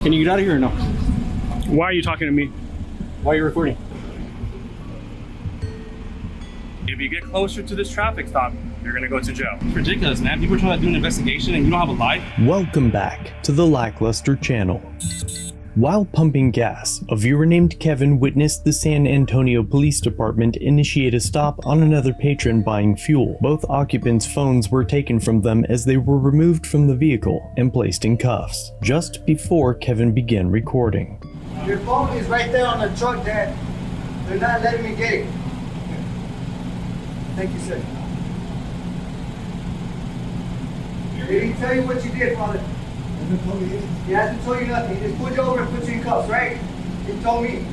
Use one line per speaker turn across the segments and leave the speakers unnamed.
Can you get out of here or no?
Why are you talking to me?
Why are you recording?
If you get closer to this traffic stop, you're gonna go to jail. It's ridiculous, man. People are trying to do an investigation and you don't have a life.
Welcome back to the LackLuster channel. While pumping gas, a viewer named Kevin witnessed the San Antonio Police Department initiate a stop on another patron buying fuel. Both occupants' phones were taken from them as they were removed from the vehicle and placed in cuffs, just before Kevin began recording.
Your phone is right there on the truck, Dad. They're not letting me get it. Thank you, sir. Did he tell you what you did, Father? He hasn't told you nothing. He just pulled you over and put you in cuffs, right? He told me.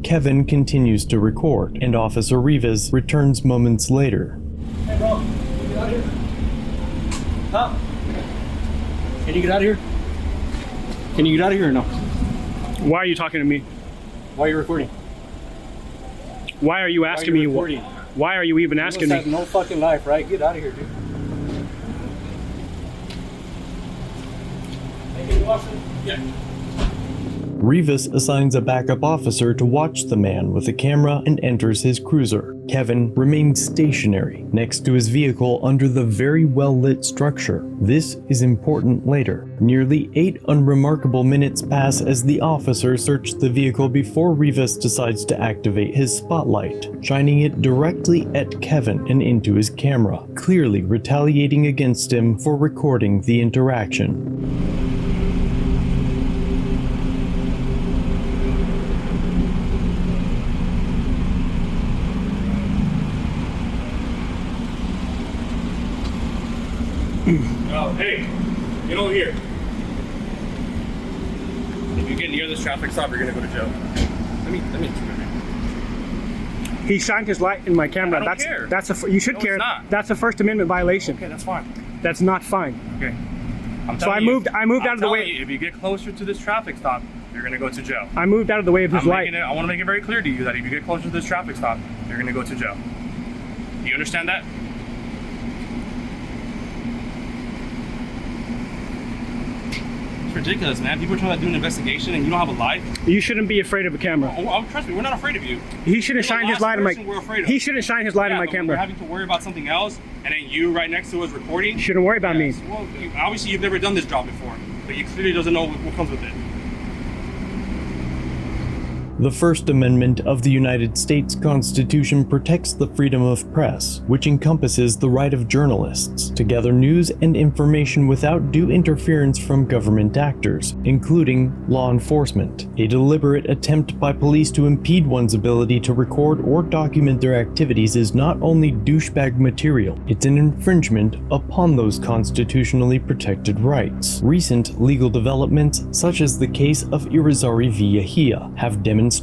Kevin continues to record, and Officer Rivas returns moments later.
Hey, bro. Can you get out of here? Huh? Can you get out of here? Can you get out of here or no?
Why are you talking to me?
Why are you recording?
Why are you asking me? Why are you even asking
You
me?
have no fucking life, right? Get out of here, dude. Hey, can you watch it? Yeah.
Rivas assigns a backup officer to watch the man with a camera and enters his cruiser. Kevin remains stationary next to his vehicle under the very well-lit structure. This is important later. Nearly 8 unremarkable minutes pass as the officer searched the vehicle before Rivas decides to activate his spotlight, shining it directly at Kevin and into his camera, clearly retaliating against him for recording the interaction.
Oh, hey, get over here. If you get near this traffic stop, you're gonna go to jail. Let me.
He shined his light in my camera.
I don't care.
You should
No,
care.
it's not.
That's a First Amendment violation.
Okay, that's fine.
That's not fine.
Okay.
So I moved out of the way.
If you get closer to this traffic stop, you're gonna go to jail.
I moved out of the way of his light.
I want to make it very clear to you that if you get closer to this traffic stop, you're gonna go to jail. Do you understand that? It's ridiculous, man. People are trying to do an investigation and you don't have a life.
You shouldn't be afraid of a camera.
Oh, trust me, we're not afraid of you.
He shouldn't shine his light in my.
We're afraid of.
He shouldn't shine his light in my
But when
camera.
we're having to worry about something else, and then you right next to us recording.
You shouldn't worry about me.
Well, obviously you've never done this job before, but you clearly doesn't know what comes with it.
The First Amendment of the United States Constitution protects the freedom of press, which encompasses the right of journalists to gather news and information without due interference from government actors, including law enforcement. A deliberate attempt by police to impede one's ability to record or document their activities is not only douchebag material, it's an infringement upon those constitutionally protected rights. Recent legal developments, such as the case of Irizarry v. Yahia, have demonstrated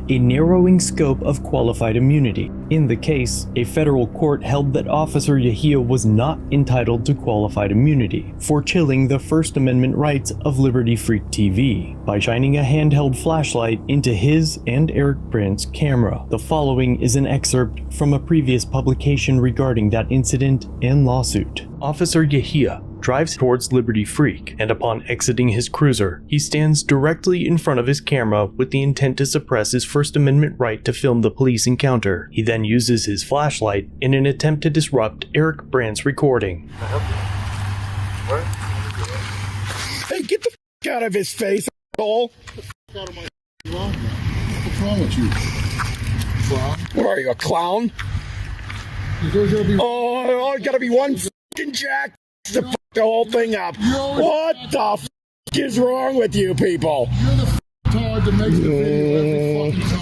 a narrowing scope of qualified immunity. In the case, a federal court held that Officer Yahia was not entitled to qualified immunity for chilling the First Amendment rights of Liberty Freak TV by shining a handheld flashlight into his and Eric Brandt's camera. The following is an excerpt from a previous publication regarding that incident and lawsuit. Officer Yahia drives towards Liberty Freak, and upon exiting his cruiser, he stands directly in front of his camera with the intent to suppress his First Amendment right to film the police encounter. He then uses his flashlight in an attempt to disrupt Eric Brandt's recording.
Hey, get the f out of his face, asshole!
Out of my what's wrong with you? Clown?
What are you, a clown? Oh, it's gotta be one f***ing jack to f*** the whole thing up. What the f*** is wrong with you people?
You're the f***ing tard that makes the video every fucking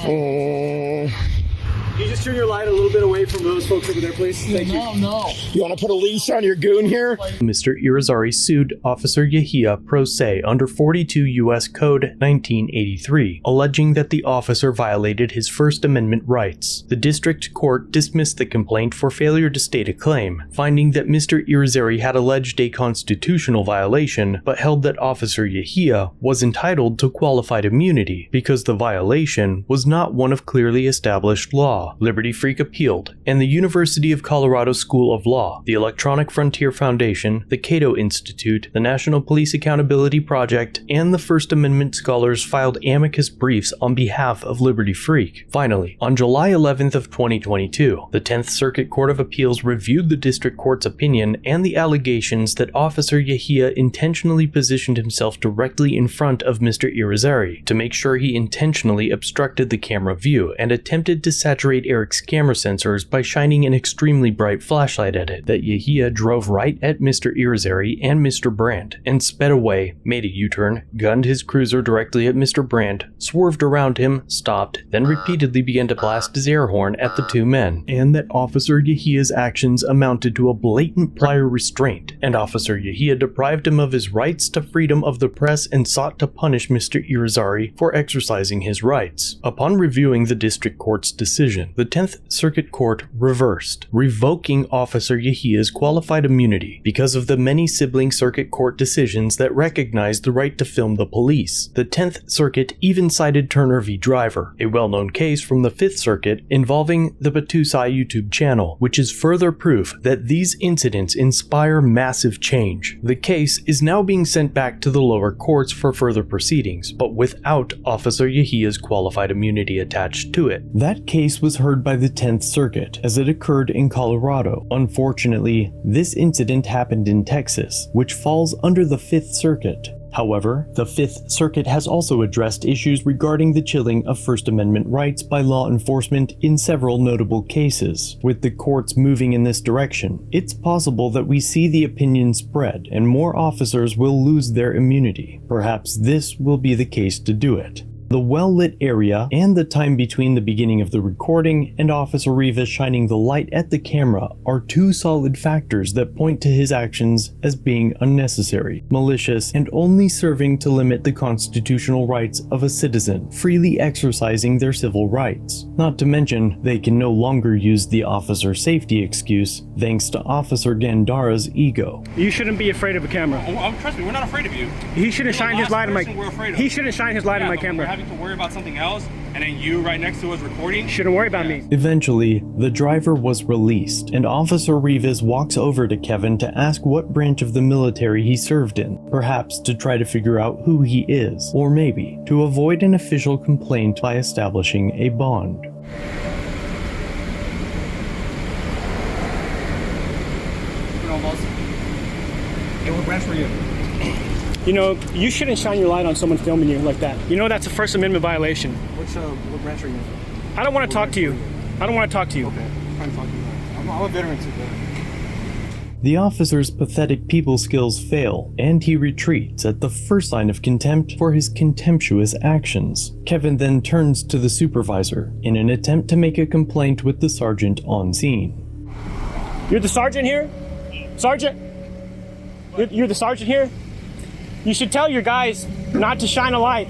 time.
You just just turn your light a little bit away from those folks over there, please? Thank you.
No.
You want to put a leash on your goon here?
Mr. Irizarry sued Officer Yahia pro se under 42 U.S. Code 1983, alleging that the officer violated his First Amendment rights. The district court dismissed the complaint for failure to state a claim, finding that Mr. Irizarry had alleged a constitutional violation, but held that Officer Yahia was entitled to qualified immunity because the violation was not one of clearly established law. Liberty Freak appealed, and the University of Colorado School of Law, the Electronic Frontier Foundation, the Cato Institute, the National Police Accountability Project, and the First Amendment scholars filed amicus briefs on behalf of Liberty Freak. Finally, on July 11th of 2022, the 10th Circuit Court of Appeals reviewed the district court's opinion and the allegations that Officer Yahia intentionally positioned himself directly in front of Mr. Irizarry to make sure he intentionally obstructed the camera view and attempted to saturate Eric's camera sensors by shining an extremely bright flashlight at it, that Yahia drove right at Mr. Irizarry and Mr. Brandt and sped away, made a U-turn, gunned his cruiser directly at Mr. Brandt, swerved around him, stopped, then repeatedly began to blast his air horn at the two men, and that Officer Yahia's actions amounted to a blatant prior restraint, and Officer Yahia deprived him of his rights to freedom of the press and sought to punish Mr. Irizarry for exercising his rights. Upon reviewing the district court's decision, the 10th Circuit Court reversed, revoking Officer Yahia's qualified immunity because of the many sibling circuit court decisions that recognized the right to film the police. The 10th Circuit even cited Turner v. Driver, a well-known case from the 5th Circuit involving the Batusai YouTube channel, which is further proof that these incidents inspire massive change. The case is now being sent back to the lower courts for further proceedings, but without Officer Yahia's qualified immunity attached to it. That case was heard by the 10th Circuit, as it occurred in Colorado. Unfortunately, this incident happened in Texas, which falls under the 5th Circuit. However, the 5th Circuit has also addressed issues regarding the chilling of First Amendment rights by law enforcement in several notable cases. With the courts moving in this direction, it's possible that we see the opinion spread and more officers will lose their immunity. Perhaps this will be the case to do it. The well-lit area and the time between the beginning of the recording and Officer Rivas shining the light at the camera are two solid factors that point to his actions as being unnecessary, malicious, and only serving to limit the constitutional rights of a citizen freely exercising their civil rights. Not to mention, they can no longer use the officer safety excuse thanks to Officer Gandara's ego.
You shouldn't be afraid of a camera.
Oh, trust me, we're not afraid of you.
He shouldn't shine his light on my. He shouldn't shine his light on my
We're
camera.
having to worry about something else, and then you right next to us recording.
Shouldn't worry about me.
Eventually, the driver was released, and Officer Rivas walks over to Kevin to ask what branch of the military he served in, perhaps to try to figure out who he is, or maybe to avoid an official complaint by establishing a bond.
Hey, what branch were you?
You know, you shouldn't shine your light on someone filming you like that. You know that's a First Amendment violation.
What branch are you in?
I don't want to talk to you. I don't want to talk to you.
Okay, I'm trying to talk to you. I'm a veteran too.
The officer's pathetic people skills fail, and he retreats at the first sign of contempt for his contemptuous actions. Kevin then turns to the supervisor in an attempt to make a complaint with the sergeant on scene.
You're the sergeant here? Sergeant? You're the sergeant here? You should tell your guys not to shine a light.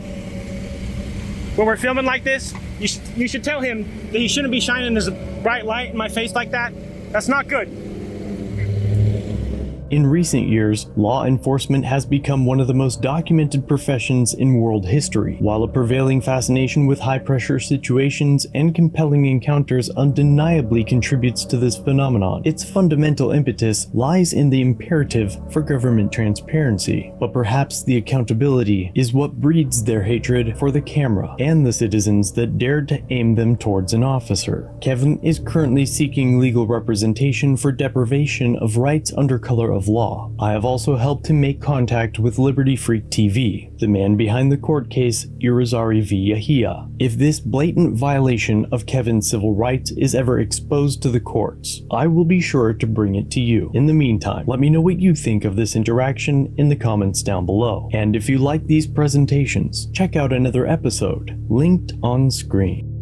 When we're filming like this, you should tell him that he shouldn't be shining his bright light in my face like that. That's not good.
In recent years, law enforcement has become one of the most documented professions in world history. While a prevailing fascination with high-pressure situations and compelling encounters undeniably contributes to this phenomenon, its fundamental impetus lies in the imperative for government transparency. But perhaps the accountability is what breeds their hatred for the camera and the citizens that dared to aim them towards an officer. Kevin is currently seeking legal representation for deprivation of rights under color of law. I have also helped him make contact with Liberty Freak TV, the man behind the court case Irizarry v. Yahia. If this blatant violation of Kevin's civil rights is ever exposed to the courts, I will be sure to bring it to you. In the meantime, let me know what you think of this interaction in the comments down below. And if you like these presentations, check out another episode linked on screen.